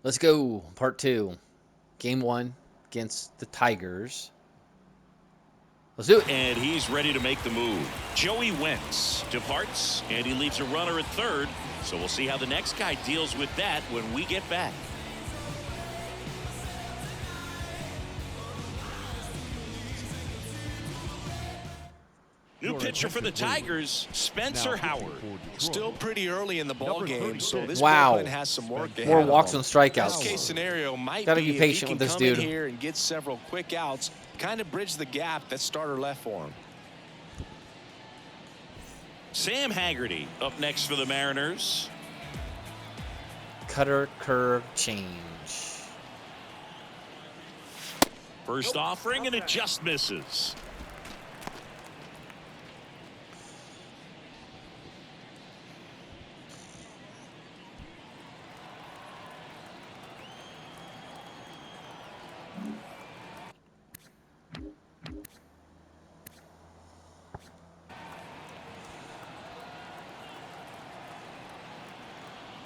Let's go. Part 2. Game 1 against the Tigers. Let's do it. And he's ready to make the move. Joey Wentz departs, and he leaves a runner at third. So we'll see how the next guy deals with that when we get back. New pitcher for the Tigers, Spencer Howard. Still pretty early in the ball game, so this Wow. bullpen has some work ahead. More of walks them. and strikeouts. Best case scenario might Gotta be be if patient he with can this come in dude. here and get several quick outs, kind of bridge the gap that starter left for him. Sam Haggerty up next for the Mariners. Cutter, curve, change. First offering, and it just misses.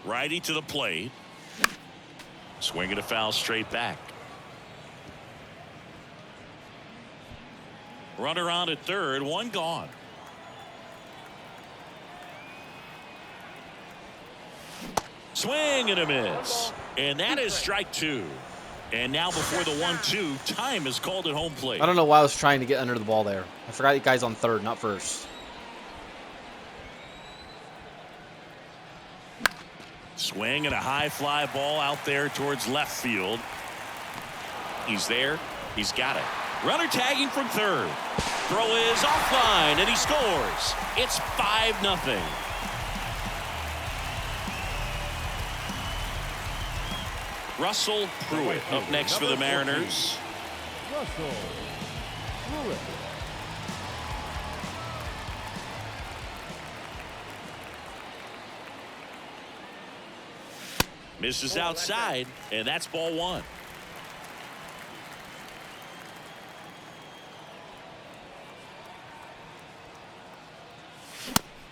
Righty to the plate. Swinging a foul straight back. Runner on at third, one gone. Swing and a miss. And that is strike two. And now before the 1-2, time is called at home plate. I don't know why I was trying to get under the ball there. I forgot you guys on third, not first. Swing and a high fly ball out there towards left field. He's there. He's got it. Runner tagging from third. Throw is offline, and he scores. It's 5-0. Russell Pruitt up next for the Mariners. Russell Pruitt. Misses outside, and that's ball one.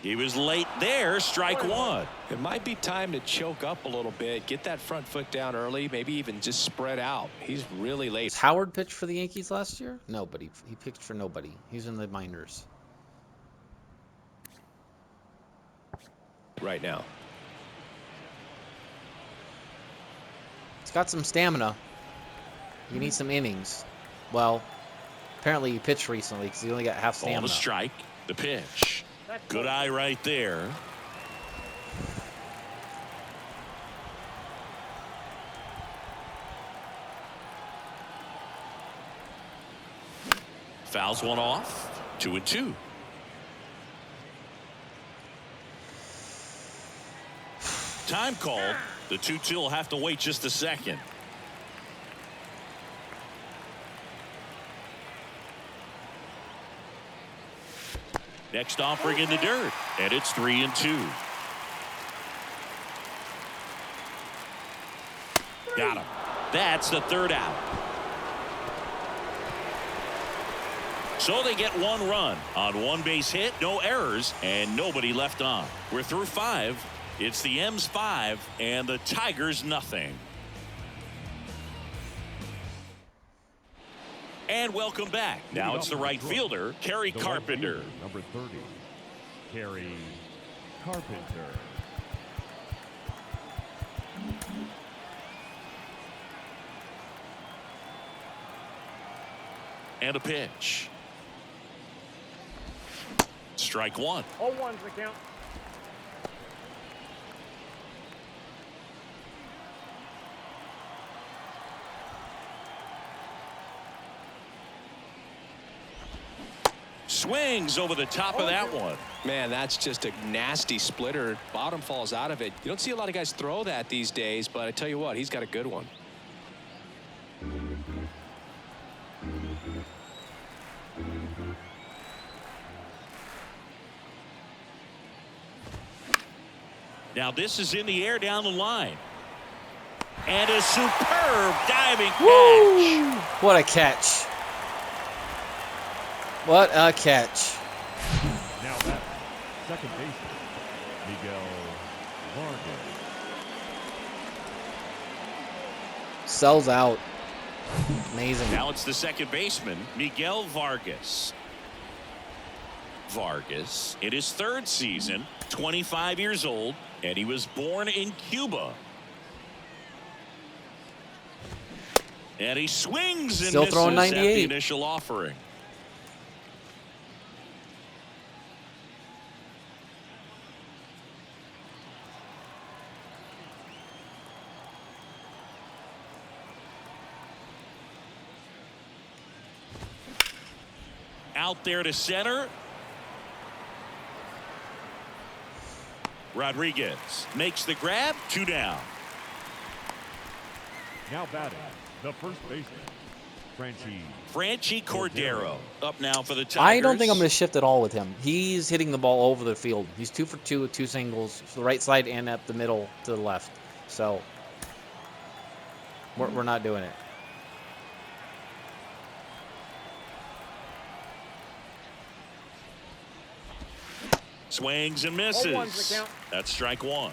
He was late there, strike one. It might be time to choke up a little bit, get that front foot down early, maybe even just spread out. He's really late. Has Howard pitched for the Yankees last year? Nobody. He pitched for nobody. He's in the minors. Right now. He's got some stamina. You need some innings. Well, apparently he pitched recently because he only got half On stamina. the strike, the pitch. Good eye right there. Fouls one off. 2-2. Time called. The 2-2 will have to wait just a second. Next offering in the dirt, and it's 3-2. Got him. That's the third out. So they get one run on one base hit, no errors, and nobody left on. We're through 5. It's the M's 5 and the Tigers nothing. And welcome back. Now it's the right fielder, Kerry Carpenter. Number 30, Kerry Carpenter. And a pitch. Strike one. All ones the count. Swings over the top of that one. Man, that's just a nasty splitter. Bottom falls out of it. You don't see a lot of guys throw that these days, but I tell you what, he's got a good one. Now this is in the air down the line. And a superb diving Woo! catch. What a catch. What a catch. Now that second baseman, Miguel Vargas. Sells out. Amazing. Now it's the second baseman, Miguel Vargas. Vargas, in his third season, 25 years old, and he was born in Cuba. And he swings and Still misses throwing at the 98. initial offering. Out there to center. Rodriguez makes the grab. 2 down. Now batting, the first baseman, Franchi Cordero up now for the Tigers. I don't think I'm going to shift at all with him. He's hitting the ball over the field. He's 2 for 2 with 2 singles to the right side and up the middle to the left. So we're not doing it. Swings and misses. That's strike 1.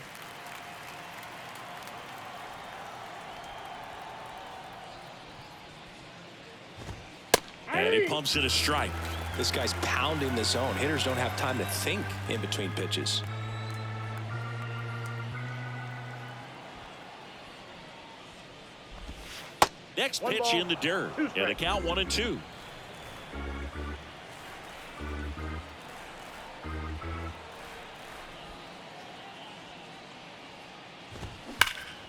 And he pumps it a strike. This guy's pounding the zone. Hitters don't have time to think in between pitches. Next pitch in the dirt. And a count 1-2.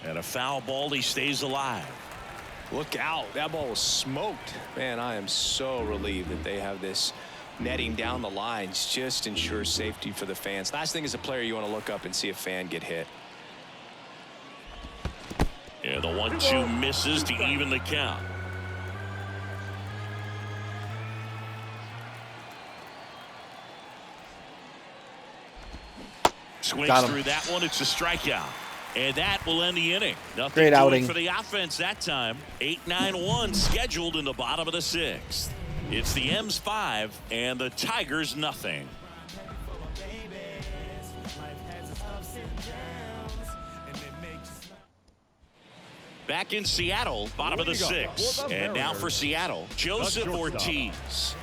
And a foul ball. He stays alive. Look out. That ball was smoked. Man, I am so relieved that they have this netting down the lines. Just ensures safety for the fans. Last thing as a player, you want to look up and see a fan get hit. And the 1-2 misses to even the count. Swings through that one. It's a strikeout. And that will end the inning. Nothing Great outing for the offense that time. 8-9-1 scheduled in the bottom of the 6th. It's the M's 5 and the Tigers nothing. Back in Seattle, bottom of the 6th. And now for Seattle, Joseph Ortiz.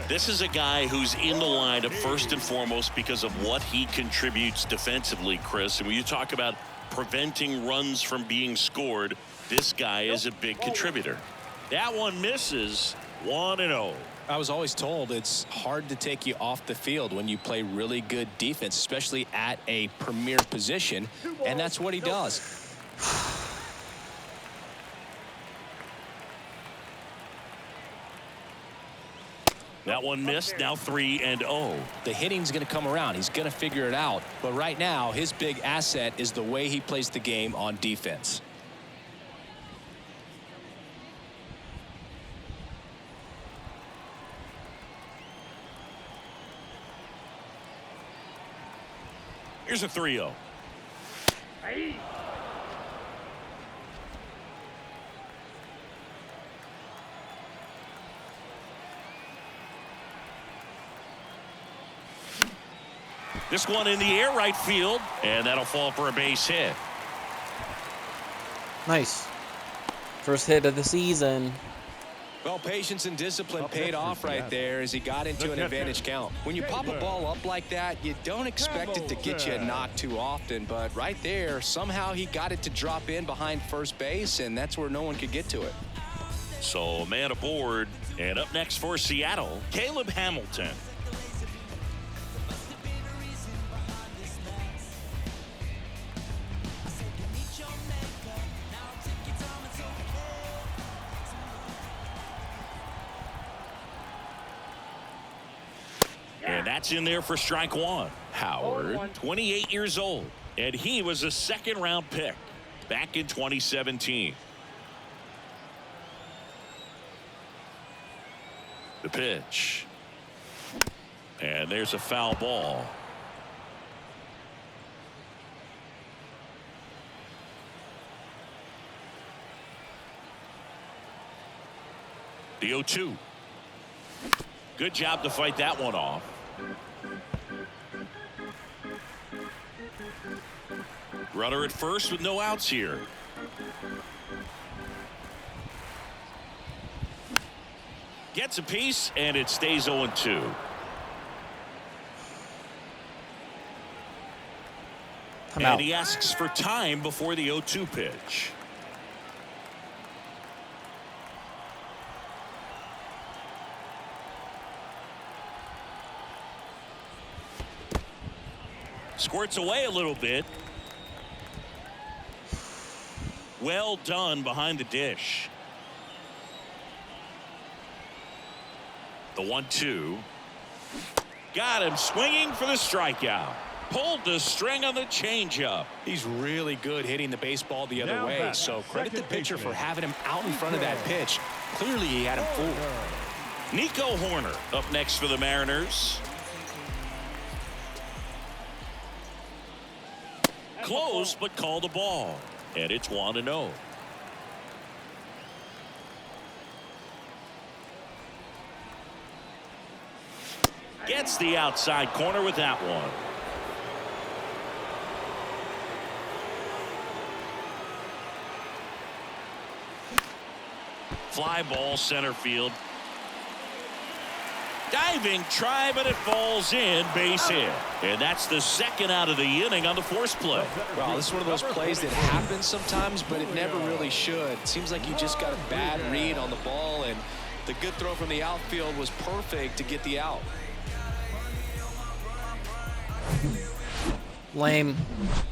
This is a guy who's in the lineup first and foremost because of what he contributes defensively, Chris. And when you talk about preventing runs from being scored, this guy is a big contributor. That one misses. 1-0. I was always told it's hard to take you off the field when you play really good defense, especially at a premier position, and that's what he does. That one missed. Now 3-0. The hitting's going to come around. He's going to figure it out. But right now, his big asset is the way he plays the game on defense. Here's a 3-0. This one in the air right field, and that'll fall for a base hit. Nice. First hit of the season. Well, patience and discipline paid off right there as he got into an advantage count. When you pop a ball up like that, you don't expect it to get you a knock too often, but right there, somehow he got it to drop in behind first base, and that's where no one could get to it. So, man aboard, and up next for Seattle, Caleb Hamilton. And that's in there for strike 1. Howard, 28 years old, and he was a second-round pick back in 2017. The pitch. And there's a foul ball. The 0-2. Good job to fight that one off. Runner at first with no outs here. Gets a piece, and it stays 0-2. And he asks for time before the 0-2 pitch. Squirts away a little bit. Well done behind the dish. The 1-2. Got him swinging for the strikeout. Pulled the string on the changeup. He's really good hitting the baseball the other way, so credit the pitcher for having him out in front of that pitch. Clearly he had him fooled. Nico Horner up next for the Mariners. Close, but call the ball. And it's 1-0. Gets the outside corner with that one. Fly ball center field. Diving try, but it falls in, base hit. And that's the second out of the inning on the force play. Well, this is one of those plays that happens sometimes, but it never really should. It seems like you just got a bad read on the ball, and the good throw from the outfield was perfect to get the out. Lame.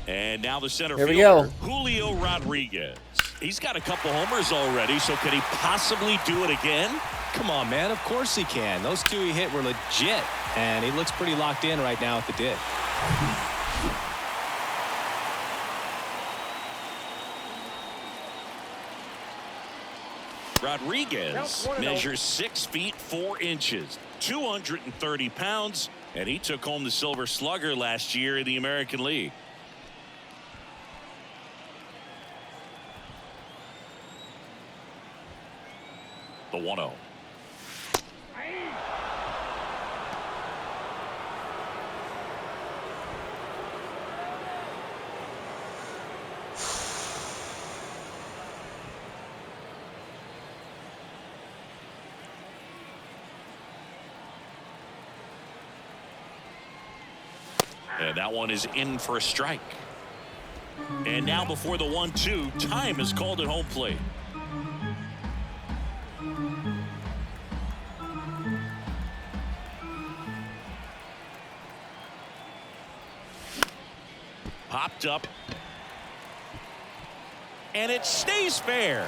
And now the center Here we fielder, go. Julio Rodriguez. He's got a couple homers already, so can he possibly do it again? Come on, man. Of course he can. Those two he hit were legit, and he looks pretty locked in right now at the dish. Rodriguez measures 6 feet 4 inches, 230 pounds, and he took home the Silver Slugger last year in the American League. The 1-0. And that one is in for a strike. And now before the 1-2, time is called at home plate. Popped up. And it stays fair.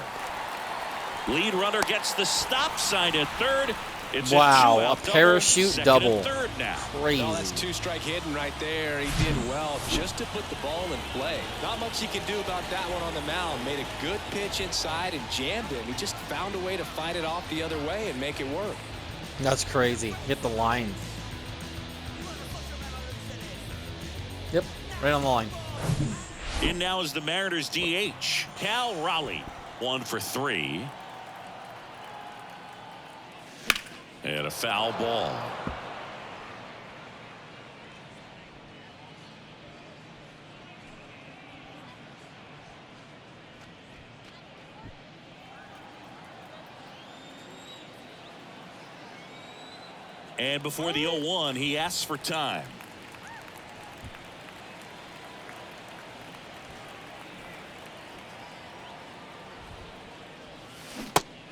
Lead runner gets the stop sign at third. It's wow, a parachute double. Third now. Crazy. Oh, that's 2-strike hitting right there. He did well just to put the ball in play. Not much he can do about that one on the mound. Made a good pitch inside and jammed him. He just found a way to fight it off the other way and make it work. That's crazy. Hit the line. Yep, right on the line. In now is the Mariners DH, Cal Raleigh. 1 for 3. And a foul ball. And before the 0-1, he asks for time.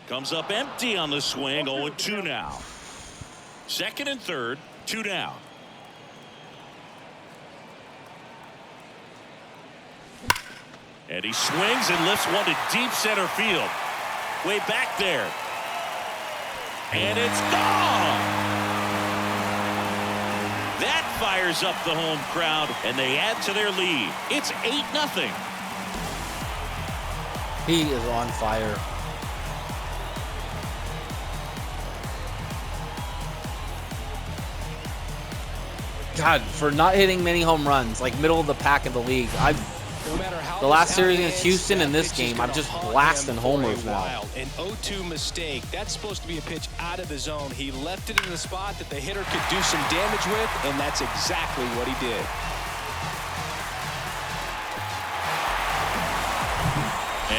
Comes up empty on the swing. 0-2 now. Second and third, 2 down. And he swings and lifts one to deep center field. Way back there. And it's gone. That fires up the home crowd, and they add to their lead. It's 8-0. He is on fire. God, for not hitting many home runs, like middle of the pack of the league. The last series against Houston and this game, I'm just blasting homers now. An 0-2 mistake. That's supposed to be a pitch out of the zone. He left it in the spot that the hitter could do some damage with, and that's exactly what he did.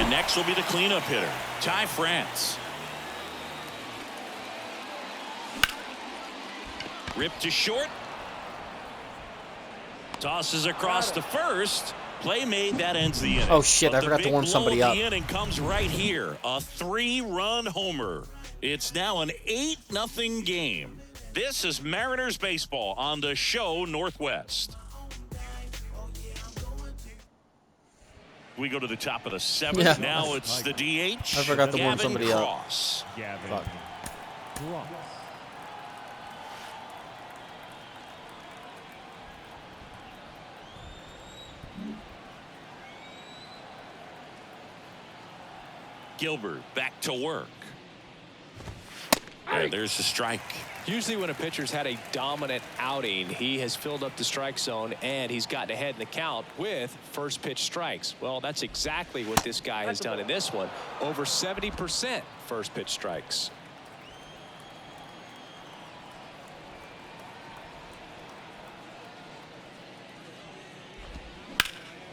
And next will be the cleanup hitter, Ty France. Ripped to short. Tosses across to first. Play made. That ends the inning. Oh, shit. But I forgot to warm somebody up. The inning comes right here. A 3-run homer. It's now an 8-0 game. This is Mariners baseball on the show Northwest. We go to the top of the 7th. Yeah. Now it's the DH. I forgot to warm Gavin somebody Cross. up. Gavin Fuck. Cross. Gilbert back to work. And there's the strike. Usually when a pitcher's had a dominant outing, he has filled up the strike zone and he's gotten ahead in the count with first pitch strikes. Well, that's exactly what this guy has done in this one. Over 70% first pitch strikes.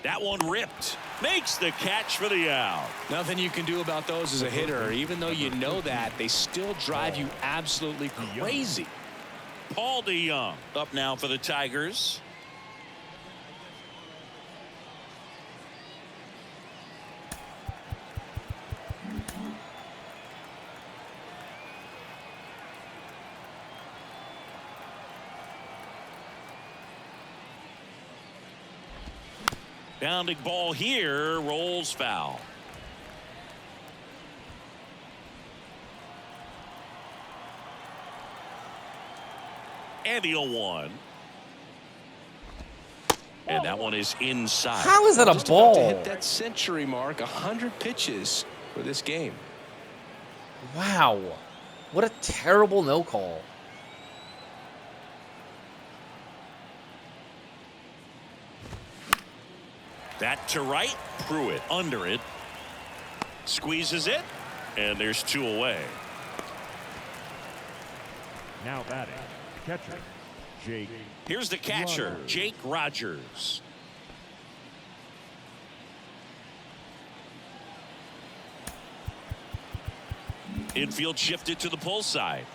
That one ripped. Makes the catch for the out. Nothing you can do about those as a hitter. Even though you know that, they still drive you absolutely crazy. Paul DeYoung up now for the Tigers. Bounding ball here, rolls foul. And the 0-1. And that one is inside. How is that a Just about to ball? hit that century mark. 100 pitches for this game. Wow. What a terrible no call. That to right. Pruitt under it. Squeezes it. And there's 2 away. Now batting, catcher, Jake. Here's the catcher, Rogers. Jake Rogers. Infield shifted to the pull side.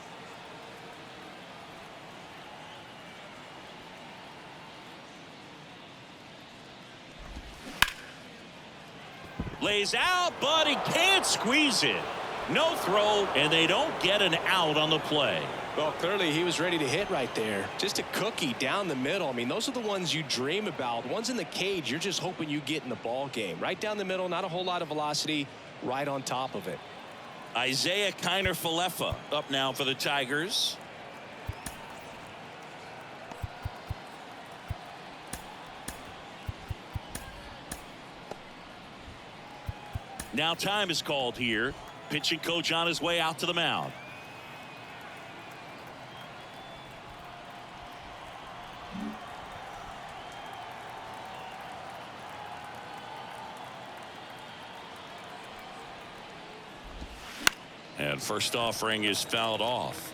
Lays out, but he can't squeeze it. No throw, and they don't get an out on the play. Well, clearly he was ready to hit right there. Just a cookie down the middle. I mean, those are the ones you dream about. Ones in the cage, you're just hoping you get in the ball game. Right down the middle, not a whole lot of velocity, right on top of it. Isaiah Kiner-Falefa up now for the Tigers. Now time is called here. Pitching coach on his way out to the mound. And first offering is fouled off.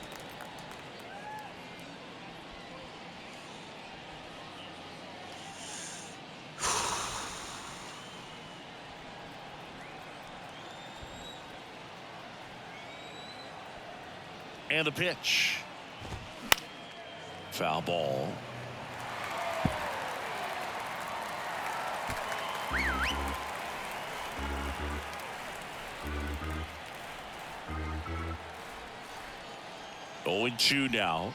And the pitch. Foul ball. Oh, and 2 now.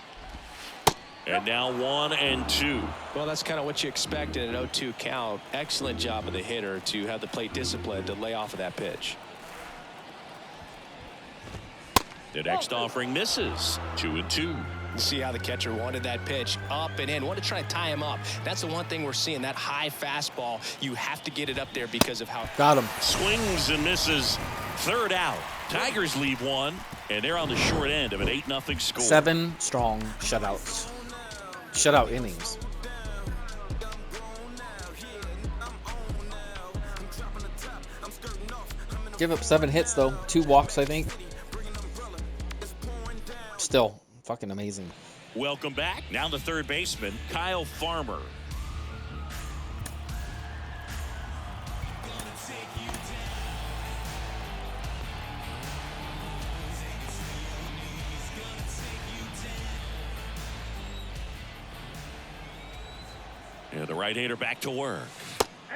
And now 1 and 2. Well, that's kind of what you expect in an 0-2 count. Excellent job of the hitter to have the plate discipline to lay off of that pitch. The next offering misses. 2 and 2. See how the catcher wanted that pitch up and in. Want to try to tie him up. That's the one thing we're seeing. That high fastball. You have to get it up there because of how. Got him. Swings and misses. 3rd out. Tigers leave 1. And they're on the short end of an 8-0 score. 7 strong shutouts. Shutout innings. Give up 7 hits though. 2 walks, I think. Still fucking amazing. Welcome back. Now the third baseman, Kyle Farmer. The right-hander back to work.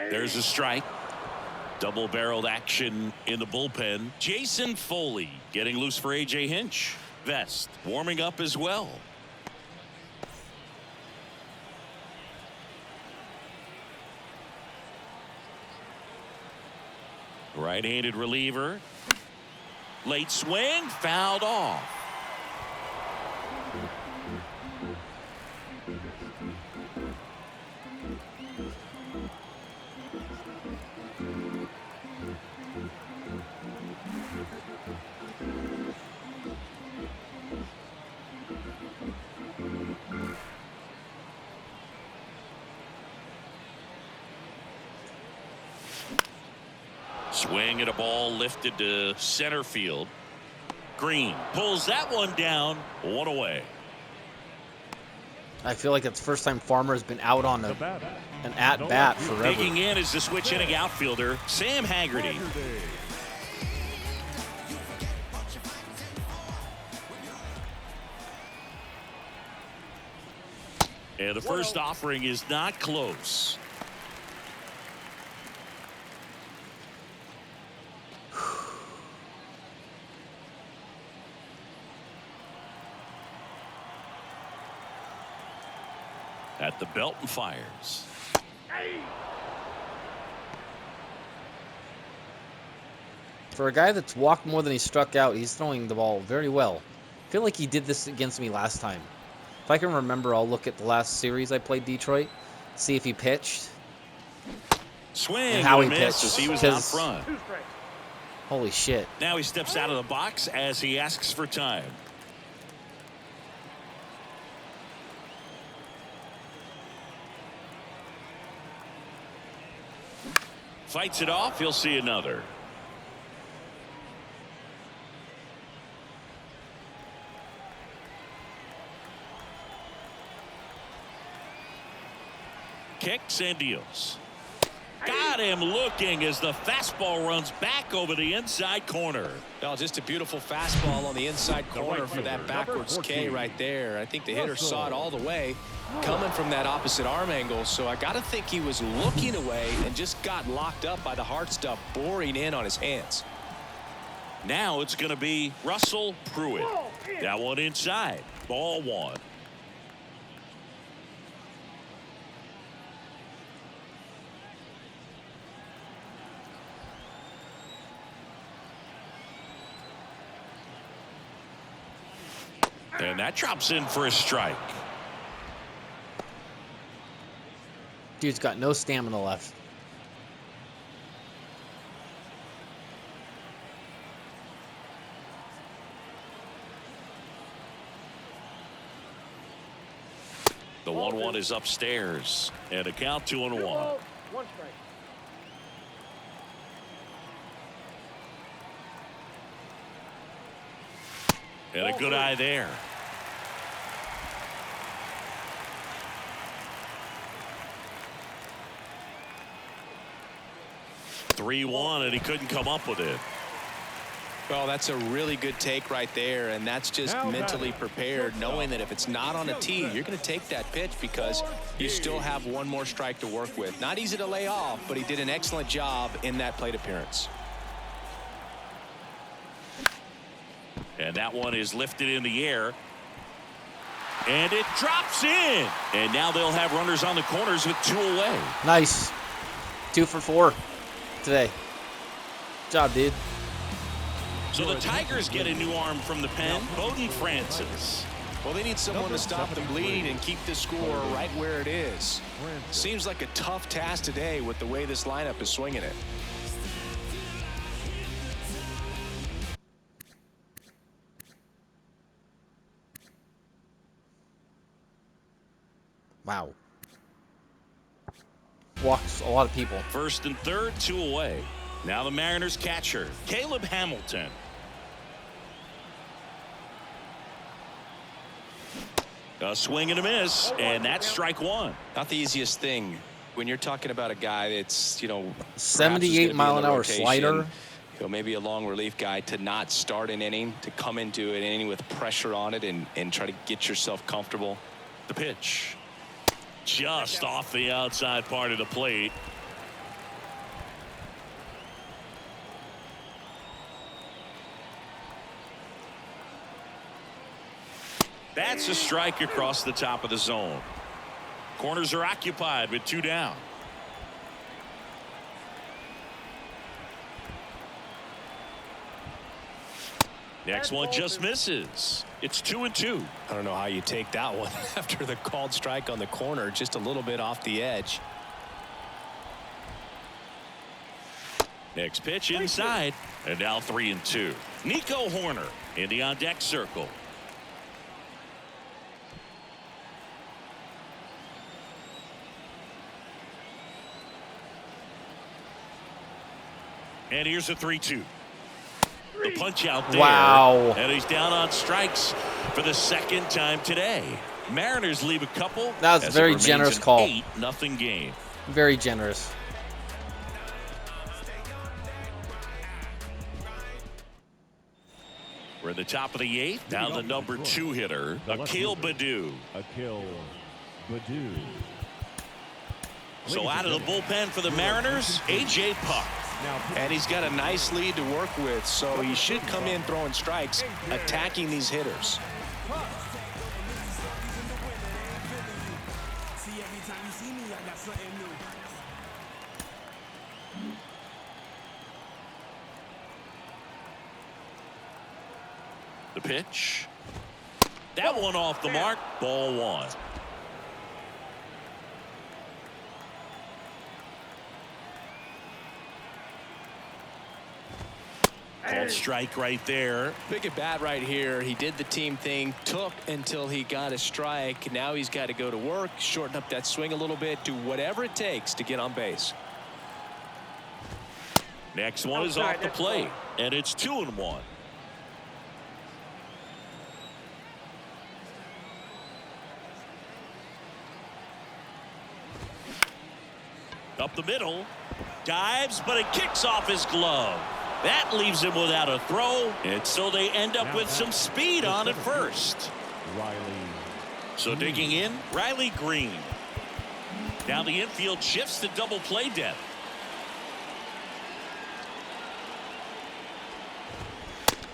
There's a strike. Double-barreled action in the bullpen. Jason Foley getting loose for A.J. Hinch. Vest warming up as well. Right-handed reliever. Late swing, fouled off. Swing at a ball lifted to center field. Green pulls that one down. One away. I feel like it's the first time Farmer has been out on an at-bat forever. Digging in is the switch hitting outfielder, Sam Haggerty. And the first offering is not close. At the belt and fires. For a guy that's walked more than he struck out, he's throwing the ball very well. I feel like he did this against me last time. If I can remember, I'll look at the last series I played Detroit, see if he pitched. Swing and how he missed pitched. As he was out front. Holy shit. Now he steps out of the box as he asks for time. Fights it off. He'll see another. Kicks and deals. Got him looking as the fastball runs back over the inside corner. Well, just a beautiful fastball on the inside corner for that backwards K right there. I think the hitter saw it all the way coming from that opposite arm angle. So I got to think he was looking away and just got locked up by the hard stuff boring in on his hands. Now it's going to be Russell Pruitt. That one inside. Ball one. And that drops in for a strike. Dude's got no stamina left. The 1-1 is upstairs. And a count 2-1. One strike. And a good eye there. (3-1) and he couldn't come up with it. Well, that's a really good take right there, and that's just mentally prepared, knowing that if it's not on a tee, you're going to take that pitch because you still have one more strike to work with. Not easy to lay off, but he did an excellent job in that plate appearance. And that one is lifted in the air. And it drops in. And now they'll have runners on the corners with 2 away. Nice. 2 for 4 today. Good job, dude. So the Tigers get a new arm from the pen, Bowden Francis. Well, they need someone to stop the bleed and keep the score right where it is. Seems like a tough task today with the way this lineup is swinging it. Wow. Walks a lot of people. First and third, 2 away. Now the Mariners catcher, Caleb Hamilton. A swing and a miss, and that's strike 1. Not the easiest thing when you're talking about a guy that's, 78-mile-an-hour slider. Maybe a long relief guy, to not start an inning, to come into an inning with pressure on it and try to get yourself comfortable. The pitch. just off the outside part of the plate. That's a strike across the top of the zone. Corners are occupied with 2 down. Next one just misses. It's 2-2. I don't know how you take that one after the called strike on the corner, just a little bit off the edge. Next pitch inside, and now 3-2. Nico Horner in the on deck circle. And here's a 3-2. The punch out there. Wow. And he's down on strikes for the second time today. Mariners leave a couple. That was a very generous call. 8-0 game. Very generous. We're at the top of the 8th. Now the number 2 hitter, Akil Baddoo. Akil Baddoo. So out of the bullpen for the Mariners, A.J. Puck. And he's got a nice lead to work with, so he should come in throwing strikes, attacking these hitters. The pitch. That one off the mark. Ball 1. Called strike right there. Big at bat right here. He did the team thing, took until he got a strike. Now he's got to go to work, shorten up that swing a little bit, do whatever it takes to get on base. Next one is off the plate, and it's 2-1. Up the middle, dives, but it kicks off his glove. That leaves him without a throw, and so they end up with some speed on at first. Riley. So digging in, Riley Green. Now the infield shifts to double play depth.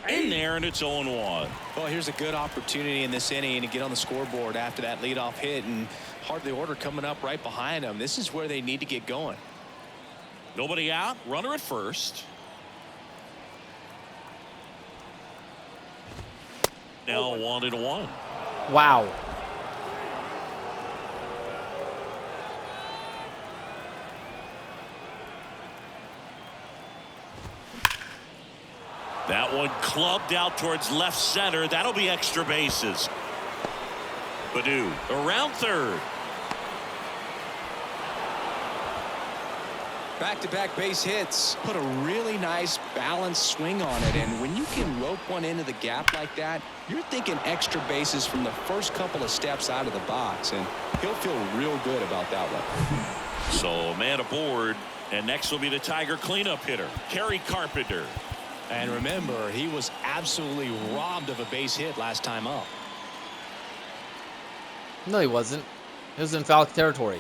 In there, and it's 0-1. Well, here's a good opportunity in this inning to get on the scoreboard after that leadoff hit, and hardly order coming up right behind them. This is where they need to get going. Nobody out, runner at first. Now 1-1. Wow. That one clubbed out towards left center. That'll be extra bases. Baddoo around third. Back-to-back base hits, put a really nice balanced swing on it, and when you can rope one into the gap like that, you're thinking extra bases from the first couple of steps out of the box, and he'll feel real good about that one. So man aboard, and next will be the Tiger cleanup hitter, Kerry Carpenter. And remember, he was absolutely robbed of a base hit last time up. No, he wasn't. He was in foul territory.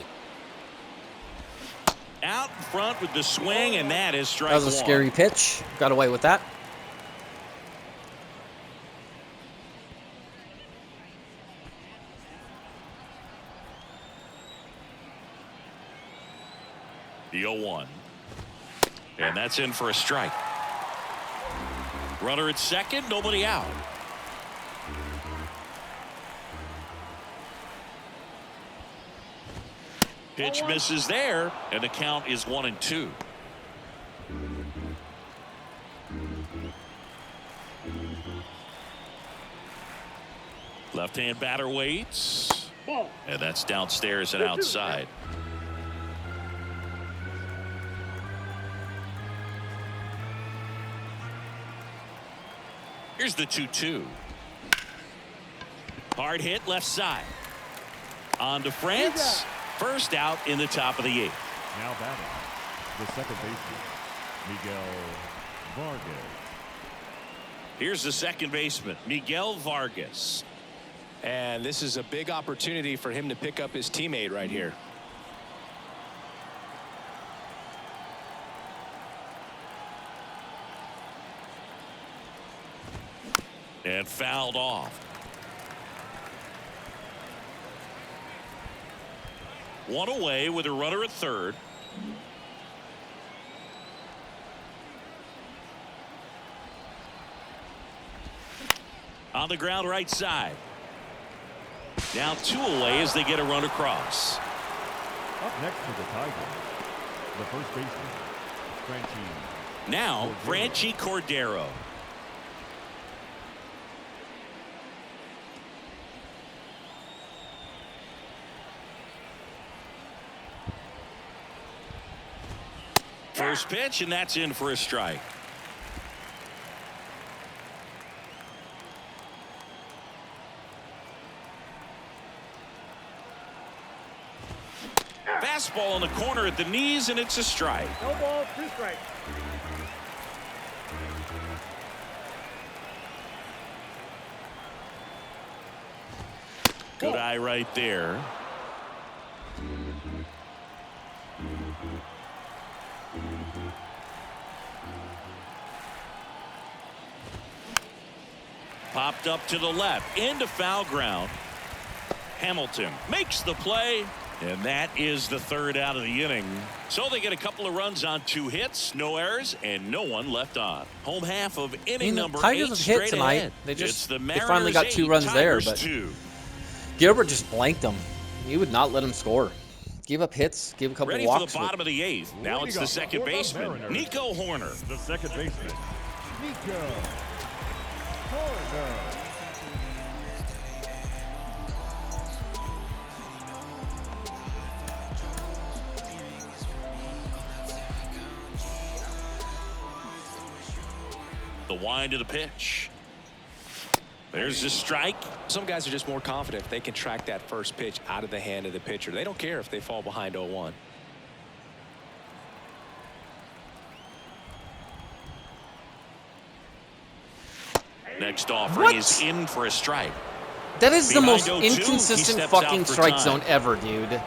Out in front with the swing, and that is strike That was a one. scary pitch. Got away with that. The 0-1. And that's in for a strike. Runner at second, nobody out. Pitch misses there, and the count is 1-2. Left-hand batter waits, and that's downstairs and outside. Here's the 2-2. Hard hit left side. On to France. First out in the top of the 8th. Now batting, the second baseman, Miguel Vargas. Here's the second baseman, Miguel Vargas. And this is a big opportunity for him to pick up his teammate right here. And fouled off. One away with a runner at third. On the ground right side. Now 2 away as they get a run across. Up next to the Tigers, the first baseman, Franchi. Now Franchi Cordero. First pitch, and that's in for a strike. Fastball in the corner at the knees, and it's a strike. No ball, 2 strikes. Good eye right there. Popped up to the left into foul ground. Hamilton makes the play, and that is the 3rd out of the inning. So they get a couple of runs on 2 hits, no errors, and no one left on. Home half of inning number 8 Tigers have hit straight tonight. ahead. They finally got 2 runs there, but 2. Gilbert just blanked them. He would not let him score. Give up hits, give a couple Ready walks. for the bottom of the 8th. Now it's the second baseman, Nico Horner. The second baseman, Nico Horner. The wind of the pitch. There's the strike. Some guys are just more confident if they can track that first pitch out of the hand of the pitcher. They don't care if they fall behind 0-1. Next offering is in for a strike. That is the most Behind 0-2, he inconsistent steps out fucking for strike time. zone ever, dude.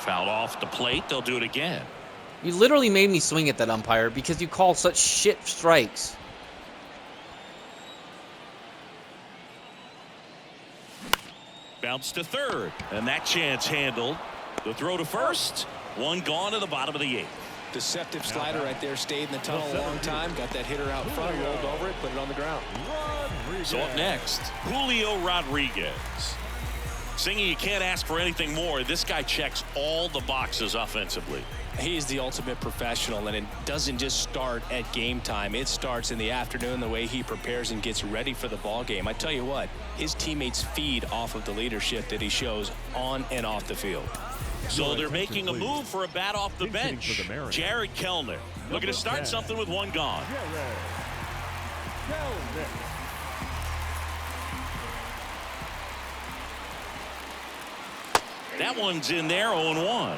Fouled off the plate. They'll do it again. You literally made me swing at that umpire because you call such shit strikes. Bounce to third, and that chance handled. The throw to first. One gone to the bottom of the 8th. Deceptive slider right there. Stayed in the tunnel a long time. Got that hitter out front. Rolled over it. Put it on the ground. So up next, Julio Rodriguez. Singing, you can't ask for anything more. This guy checks all the boxes offensively. He's the ultimate professional, and it doesn't just start at game time. It starts in the afternoon, the way he prepares and gets ready for the ball game. I tell you what, his teammates feed off of the leadership that he shows on and off the field. So they're making a move for a bat off the bench. Jared Kellner looking to start something with one gone. That one's in there, 0-1.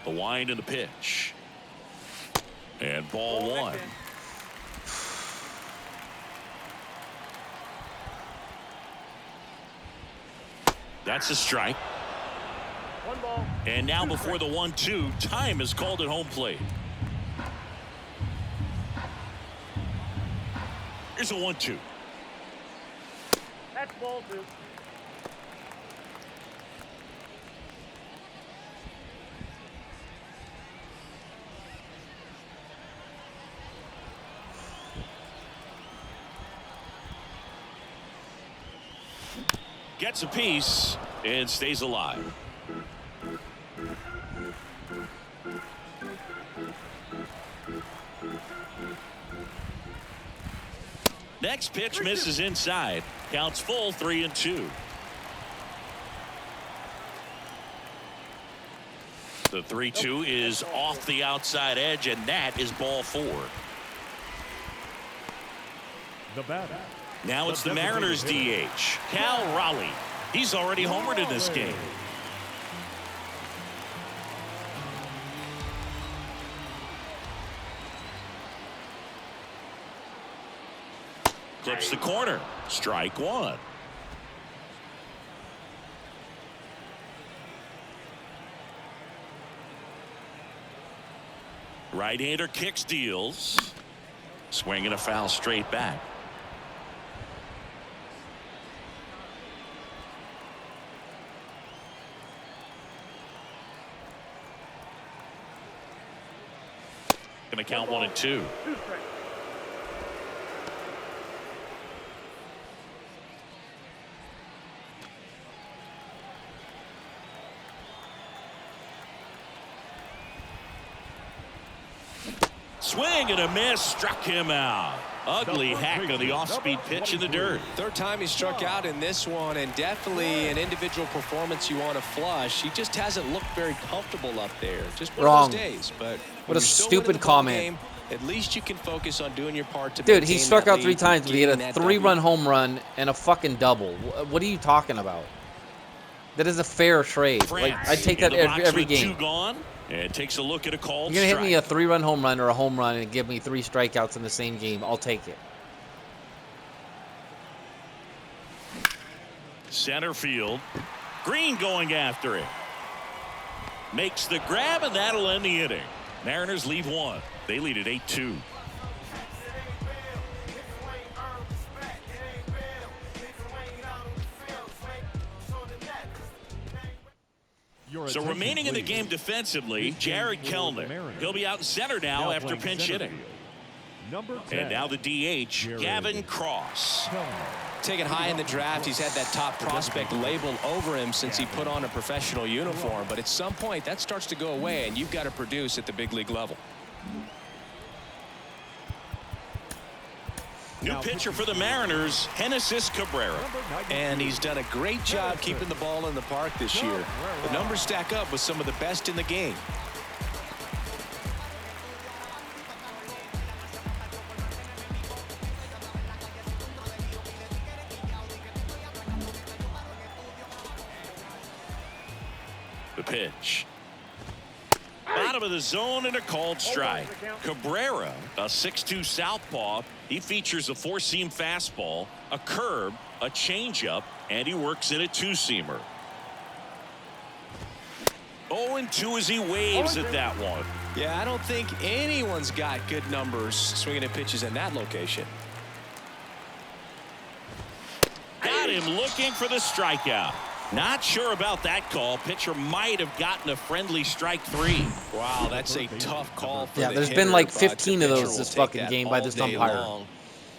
The wind of the pitch. And ball 1. That's a strike. 1 ball. And now before the 1-2, time is called at home plate. Here's a 1-2. That's ball 2. Gets a piece and stays alive. Next pitch misses inside. Counts full, 3-2. The 3-2 is off the outside edge, and that is ball 4. The batter. Now it's the Mariners DH, Cal Raleigh. He's already homered in this game. Clips the corner. Strike one. Right-hander kicks, deals. Swing and a foul straight back. Going to count 1 and 2. 2 strikes. Swing and a miss, struck him out. Ugly hack on the off-speed pitch in the dirt. Third time he struck out in this one, and definitely an individual performance you want to flush. He just hasn't looked very comfortable up there. Just one Wrong. of those days. But What a stupid comment. At least you can focus on doing your part to Dude, he maintain struck that out 3 lead, times, but he had getting a that 3-run W. home run and a fucking double. What are you talking about? That is a fair trade. Like, I'd take that every game. 2 gone. And takes a look at a called You're going to hit me a strike. 3-run home run or a home run and give me 3 strikeouts in the same game. I'll take it. Center field. Green going after it. Makes the grab, and that'll end the inning. Mariners leave 1. They lead at 8-2. So remaining in the game defensively, Jared Kellner. He'll be out in center now after pinch hitting. Number 10. And now the DH, Gavin Cross. Taken high in the draft, he's had that top prospect labeled over him since he put on a professional uniform. But at some point, that starts to go away, and you've got to produce at the big league level. New pitcher for the Mariners, Genesis Cabrera. And he's done a great job keeping the ball in the park this year. The numbers stack up with some of the best in the game. The pitch. Bottom of the zone and a called strike. Cabrera, a 6'2 southpaw. He features a 4-seam fastball, a curve, a changeup, and he works in a 2-seamer. 0-2 as he waves at that one. Yeah, I don't think anyone's got good numbers swinging at pitches in that location. Got him looking for the strikeout. Not sure about that call. Pitcher might have gotten a friendly strike 3. Wow, that's a tough call for the There's hitter, been like but 15 the of pitcher those will this take fucking that game by all this day umpire. long.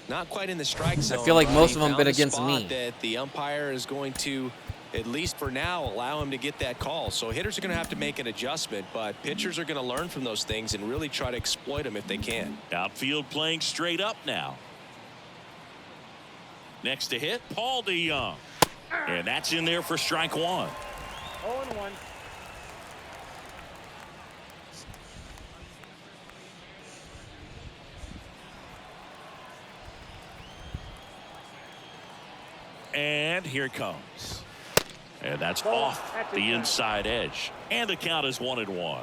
Not quite in the strike zone. feel like but most he of them found been a against spot me. that the umpire is going to, at least for now, allow him to get that call. So hitters are going to have to make an adjustment, but pitchers are going to learn from those things and really try to exploit them if they can. Outfield playing straight up now. Next to hit, Paul DeYoung. And that's in there for strike 1. 0-1. And here it comes. And that's off the inside edge. And the count is 1-1.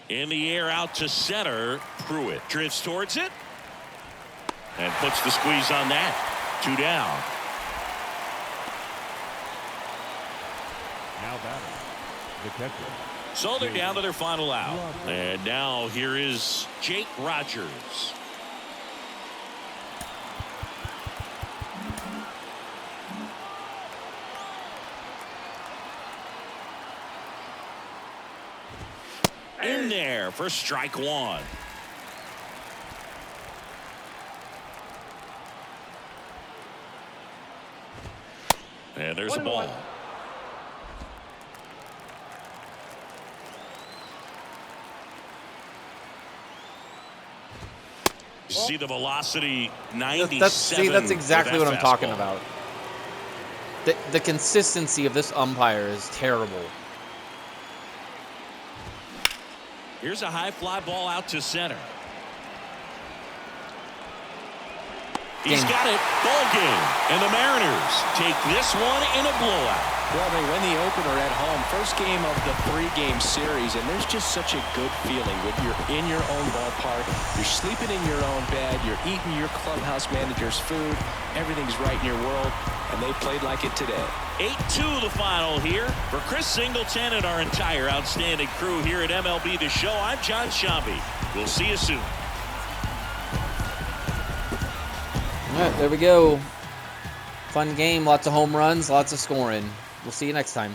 In the air out to center. Pruitt drifts towards it. And puts the squeeze on that. 2 down. Now batting. The catcher. So they're down to their final out. And now here is Jake Rogers. In there for strike 1. And there's the ball. You see the velocity 97. That's exactly for what that I'm talking fastball. about. The consistency of this umpire is terrible. Here's a high fly ball out to center. He's got it. Ball game. And the Mariners take this one in a blowout. Well, they win the opener at home. First game of the 3-game series, and there's just such a good feeling when you're in your own ballpark. You're sleeping in your own bed. You're eating your clubhouse manager's food. Everything's right in your world, and they played like it today. 8-2 the final here. For Chris Singleton and our entire outstanding crew here at MLB The Show, I'm John Shambi. We'll see you soon. All right, there we go. Fun game, lots of home runs, lots of scoring. We'll see you next time.